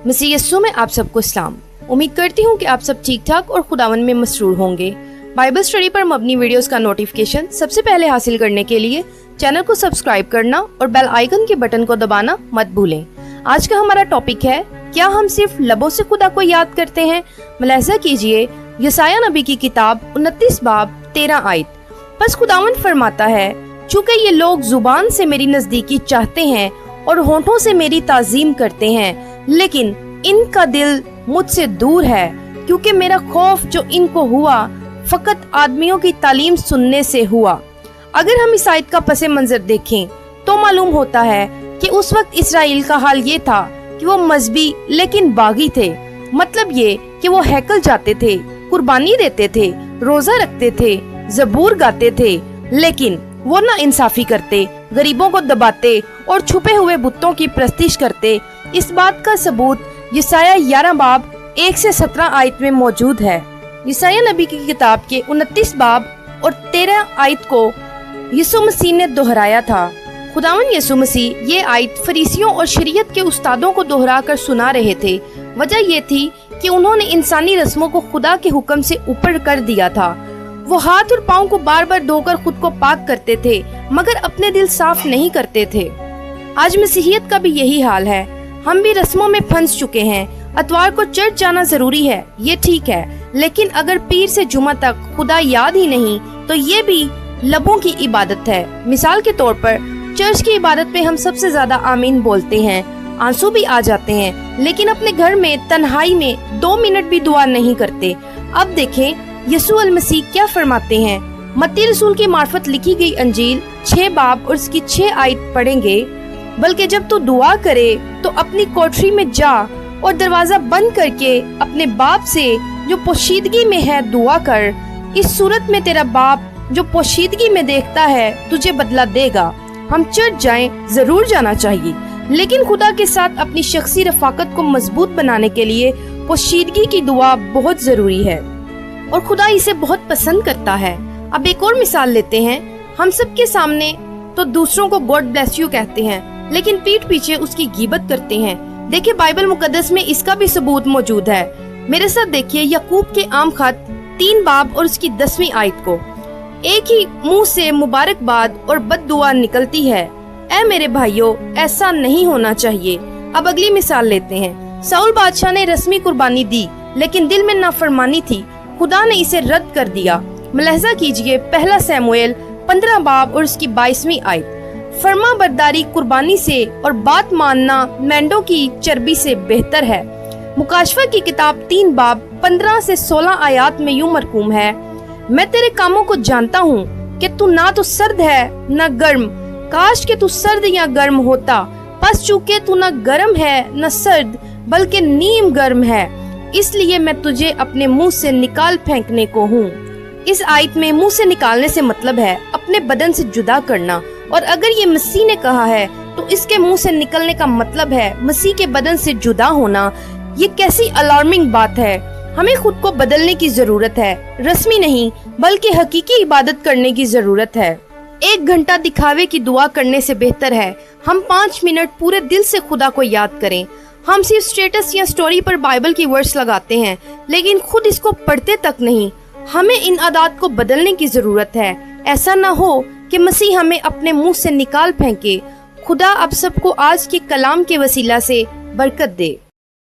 मसीह यस्सु में आप सबको इस्लाम। उम्मीद करती हूँ कि आप सब ठीक ठाक और खुदावन में मसरूर होंगे। बाइबल स्टडी पर मबनी वीडियोस का नोटिफिकेशन सबसे पहले हासिल करने के लिए चैनल को सब्सक्राइब करना और बेल आइकन के बटन को दबाना मत भूलें। आज का हमारा टॉपिक है, क्या हम सिर्फ लबों से खुदा को याद करते हैं? मुलाहिजा कीजिए यशायाह नबी की किताब 29 बाब 13 आयत। बस खुदावन फरमाता है, चूँकि ये लोग जुबान से मेरी नजदीकी चाहते हैं और होठों से मेरी ताजीम करते हैं, लेकिन इनका दिल मुझसे दूर है, क्योंकि मेरा खौफ जो इनको हुआ फकत आदमियों की तालीम सुनने से हुआ। अगर हम इस आयत का पसे मंजर देखें तो मालूम होता है कि उस वक्त इसराइल का हाल ये था कि वो मजहबी लेकिन बागी थे। मतलब ये कि वो हैकल जाते थे, कुर्बानी देते थे, रोजा रखते थे, ज़बूर गाते थे, लेकिन वो ना इंसाफी करते, गरीबों को दबाते और छुपे हुए बुतों की प्रस्तिश करते। इस बात का सबूत यशायाह 11 बाब 1 से 17 आयत में मौजूद है। यशायाह नबी की किताब के 29 बाब और 13 आयत को यीशु मसीह ने दोहराया था। खुदावन यीशु मसीह ये आयत फरीसियों और शरीयत के उस्तादों को दोहरा कर सुना रहे थे। वजह ये थी कि उन्होंने इंसानी रस्मों को खुदा के हुक्म से ऊपर कर दिया था। वो हाथ और पाँव को बार बार धोकर खुद को पाक करते थे, मगर अपने दिल साफ नहीं करते थे। आज मसीहियत का भी यही हाल है। हम भी रस्मों में फंस चुके हैं। अतवार को चर्च जाना जरूरी है, ये ठीक है, लेकिन अगर पीर से जुमा तक खुदा याद ही नहीं तो ये भी लबों की इबादत है। मिसाल के तौर पर चर्च की इबादत में हम सबसे ज्यादा आमीन बोलते हैं, आंसू भी आ जाते हैं, लेकिन अपने घर में तन्हाई में 2 मिनट भी दुआ नहीं करते। अब देखें यीशु अल मसीह क्या फरमाते हैं। मत्ती रसूल की मार्फत लिखी गई अंजील 6 बाब और इसकी 6 आयत पढ़ेंगे। बल्कि जब तू दुआ करे तो अपनी कोठरी में जा और दरवाजा बंद करके अपने बाप से जो पोशीदगी में है दुआ कर। इस सूरत में तेरा बाप जो पोशीदगी में देखता है तुझे बदला देगा। हम चर्च जाएं, जरूर जाना चाहिए, लेकिन खुदा के साथ अपनी शख्सी रफाकत को मजबूत बनाने के लिए पोशीदगी की दुआ बहुत जरूरी है और खुदा इसे बहुत पसंद करता है। अब एक और मिसाल लेते हैं। हम सबके सामने तो दूसरों को गॉड ब्लेस यू कहते हैं, लेकिन पीठ पीछे उसकी गीबत करते हैं। देखिए बाइबल मुकद्दस में इसका भी सबूत मौजूद है। मेरे साथ देखिए याकूब के आम खत 3 बाब और उसकी 10वीं आयत को। एक ही मुंह से मुबारकबाद और बद्दुआ निकलती है। ऐ मेरे भाइयों, ऐसा नहीं होना चाहिए। अब अगली मिसाल लेते हैं। साउल बादशाह ने रस्मी कुर्बानी दी, लेकिन दिल में नाफरमानी थी। खुदा ने इसे रद्द कर दिया। मुलाहिजा कीजिए 1 शमूएल 15 बाब और उसकी 22वीं आयत। फर्मा बरदारी कुर्बानी से और बात मानना मेंढों की चर्बी से बेहतर है। मुकाशफा की किताब 3 बाब 15 से 16 आयत में यूं मरकूम है, मैं तेरे कामों को जानता हूँ कि तू ना तो सर्द है न गर्म। काश के तू सर्द या गर्म होता, बस चूंकि तू न गर्म है न सर्द बल्कि नीम गर्म है, इसलिए मैं तुझे अपने मुंह से निकाल फेंकने को हूँ। इस आयत में मुंह से निकालने से मतलब है अपने बदन से जुदा करना, और अगर ये मसीह ने कहा है तो इसके मुंह से निकलने का मतलब है मसीह के बदन से जुदा होना। ये कैसी अलार्मिंग बात है। हमें खुद को बदलने की जरूरत है, रस्मी नहीं बल्कि हकीकी इबादत करने की जरूरत है। 1 घंटा दिखावे की दुआ करने से बेहतर है हम 5 मिनट पूरे दिल से खुदा को याद करें। हम सिर्फ स्टेटस या स्टोरी पर बाइबल की वर्ड्स लगाते हैं, लेकिन खुद इसको पढ़ते तक नहीं। हमें इन आदत को बदलने की जरूरत है। ऐसा ना हो कि मसीह हमें अपने मुंह से निकाल फेंके। खुदा आप सबको आज के कलाम के वसीला से बरकत दे।